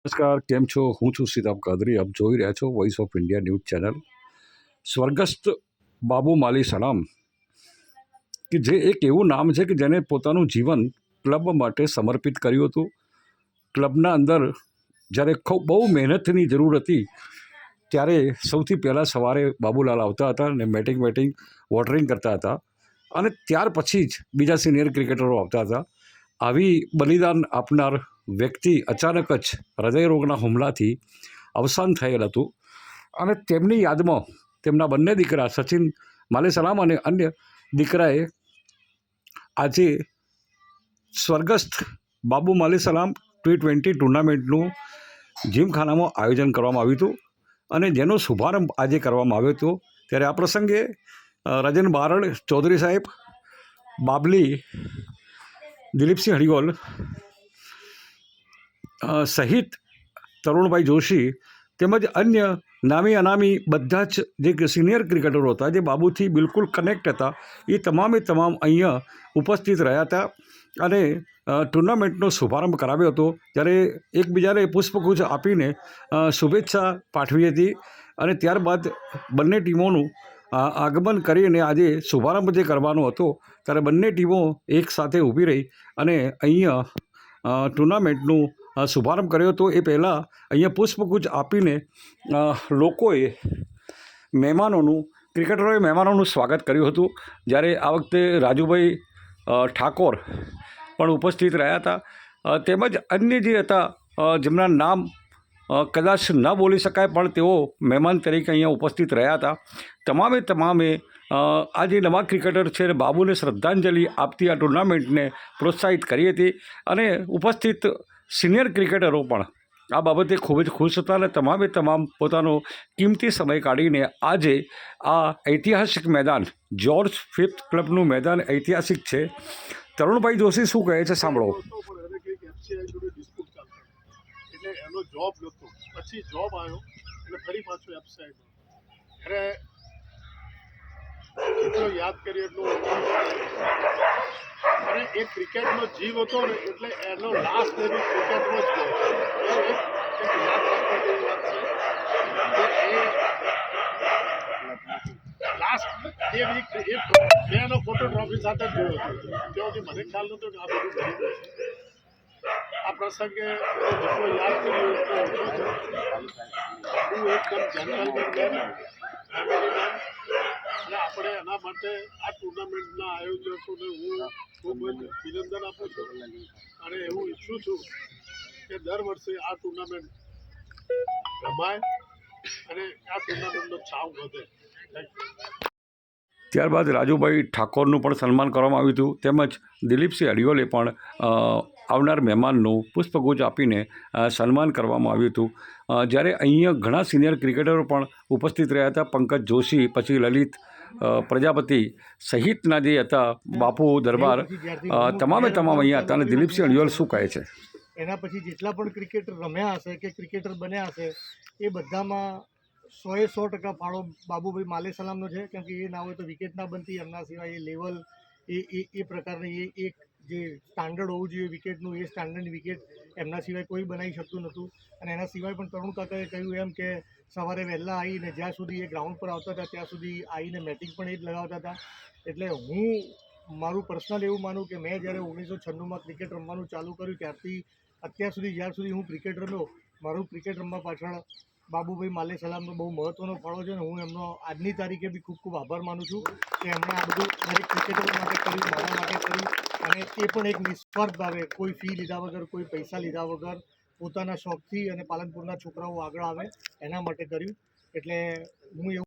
નમસ્કાર, કેમ છો? હું છું સિતાબ કાદરી. આપ જોઈ રહ્યા છો voice of India news channel. સ્વર્ગસ્થ બાબુ માલી સલામ, કે જે એક એવું નામ છે કે જેને પોતાનું જીવન ક્લબ માટે સમર્પિત કર્યું હતું. ક્લબના અંદર જ્યારે ખૂબ બહુ મહેનતની જરૂર હતી ત્યારે સૌથી પહેલાં સવારે બાબુલાલ આવતા હતા અને બેટિંગ વોટરિંગ કરતા હતા, અને ત્યાર પછી જ બીજા સિનિયર ક્રિકેટરો આવતા હતા. આવી બલિદાન આપનાર વ્યક્તિ અચાનક જ હૃદયરોગના હુમલાથી અવસાન થયેલ હતું, અને તેમની યાદમાં તેમના બંને દીકરા સચિન માલી સલામ અને અન્ય દીકરાએ આજે સ્વર્ગસ્થ બાબુ માલી સલામ T20 ટુર્નામેન્ટનું જીમખાનામાં આયોજન કરવામાં આવ્યું હતું, અને જેનો શુભારંભ આજે કરવામાં આવ્યો હતો. ત્યારે આ પ્રસંગે રાજન બારડ ચૌધરી સાહેબ, બાબલી દિલીપસિંહ હરિઓલ સહિત તરુણભાઈ જોશી તેમજ અન્ય નામી અનામી બધા જ જે સિનિયર ક્રિકેટરો હતા, જે બાબુથી બિલકુલ કનેક્ટ હતા, એ તમામ અહીંયા ઉપસ્થિત રહ્યા હતા અને ટુર્નામેન્ટનો શુભારંભ કરાવ્યો હતો. ત્યારે એકબીજાને પુષ્પગુચ્છ આપીને શુભેચ્છા પાઠવી હતી, અને ત્યારબાદ બંને ટીમોનું આગમન કરીને આજે શુભારંભ જે કરવાનો હતો ત્યારે બંને ટીમો એક સાથે ઊભી રહી અને અહીંયા ટુર્નામેન્ટનું શુભારંભ કર્યો હતો. એ પહેલાં અહીંયા પુષ્પગુચ્છ આપીને લોકોએ મહેમાનોનું સ્વાગત કર્યું હતું. જ્યારે આ વખતે રાજુભાઈ ઠાકોર પણ ઉપસ્થિત રહ્યા હતા, તેમજ અન્ય જે હતા જેમના નામ કદાચ ન બોલી શકાય પણ તેઓ મહેમાન તરીકે અહીંયા ઉપસ્થિત રહ્યા હતા. તમામે આ જે નવા ક્રિકેટર છે બાબુને શ્રદ્ધાંજલિ આપતી આ ટુર્નામેન્ટને પ્રોત્સાહિત કરી હતી, અને ઉપસ્થિત સિનિયર ક્રિકેટરો પણ આ બાબતે ખૂબ જ ખુશ હતા, અને તમામ પોતાનો કિંમતી સમય કાઢીને આજે આ ઐતિહાસિક મેદાન જ્યોર્જ ફિફ્થ ક્લબનું મેદાન ઐતિહાસિક છે. તરુણભાઈ જોશી શું કહે છે સાંભળો. એટલે એનો જોબ નહોતો, પછી જોબ આવ્યો એટલે ફરી પાછું એફસાઈડ. અરે જેટલો યાદ કરીએ એટલું, અને એ ક્રિકેટનો જીવ હતો ને, એટલે એનો લાસ્ટ ડે બી ક્રિકેટમાં જ ગયો. એ એક યાદ રાખવા જેવી વાત છે કે એ લાસ્ટ ડે બી મેં એનો ફોટો ટ્રોફી સાથે જ જોયો હતો. ત્યાંથી મને ખ્યાલ નહોતો કે આ બધું કરી દે. આ પ્રસંગે જેટલો યાદ કર્યો એટલો ઓછો છે. હું એકદમ જેન્ટલમેન મેન, ફેમિલી મેન, અને આપણે એના માટે આ ટુર્નામેન્ટના આયોજકોને હું ખૂબ જ અભિનંદન આપું છું, અને એવું ઈચ્છું છું કે દર વર્ષે આ ટુર્નામેન્ટ રમાય અને આ ટુર્નામેન્ટનો છાવ વધે. Thank you. ત્યારબાદ રાજુભાઈ ઠાકોરનું પણ સન્માન કરવામાં આવ્યું હતું, તેમજ દિલીપસિંહ હરિઓલે પણ આવનાર મહેમાનનું પુષ્પગુચ્છ આપીને સન્માન કરવામાં આવ્યું હતું. જ્યારે અહીંયા ઘણા સિનિયર ક્રિકેટરો પણ ઉપસ્થિત રહ્યા હતા. પંકજ જોશી, પછી લલિત પ્રજાપતિ સહિતના જે હતા, બાપુ દરબાર, તમામ અહીંયા હતા. અને દિલીપસિંહ હરિઓલ શું કહે છે? એના પછી જેટલા પણ ક્રિકેટર રમ્યા હશે કે ક્રિકેટર બન્યા હશે એ બધામાં 100% ફાળો બાબુભાઈ માલી સલામનો છે. કેમ કે એ ના હોય તો વિકેટ ના બનતી. એમના સિવાય એ લેવલ એ પ્રકારની એક જે સ્ટાન્ડર્ડ હોવું જોઈએ વિકેટનું, એ સ્ટાન્ડર્ડની વિકેટ એમના સિવાય કોઈ બનાવી શકતું નહોતું. અને એના સિવાય પણ તરુણ કાકાએ કહ્યું એમ કે સવારે વહેલા આવીને જ્યાં સુધી એ ગ્રાઉન્ડ પર આવતા હતા ત્યાં સુધી આવીને બેટિંગ પણ એ જ લગાવતા હતા. એટલે હું મારું પર્સનલ એવું માનું કે મેં જ્યારે 1996માં ક્રિકેટ રમવાનું ચાલુ કર્યું ત્યારથી અત્યાર સુધી જ્યાર સુધી હું ક્રિકેટ રમ્યો, મારું ક્રિકેટ રમવા પાછળ બાબુભાઈ માલી સલામનો બહુ મહત્ત્વનો ફાળો છે. અને હું એમનો આજની તારીખે બી ખૂબ ખૂબ આભાર માનું છું કે એમણે આ બધું દરેક ક્રિકેટરો માટે કર્યું, મારા માટે કર્યું, અને એ પણ એક નિસ્વાર્થ ભાવે કોઈ ફી લીધા વગર, કોઈ પૈસા લીધા વગર પોતાના શોખથી અને પાલનપુરના છોકરાઓ આગળ આવે એના માટે કર્યું. એટલે હું એવું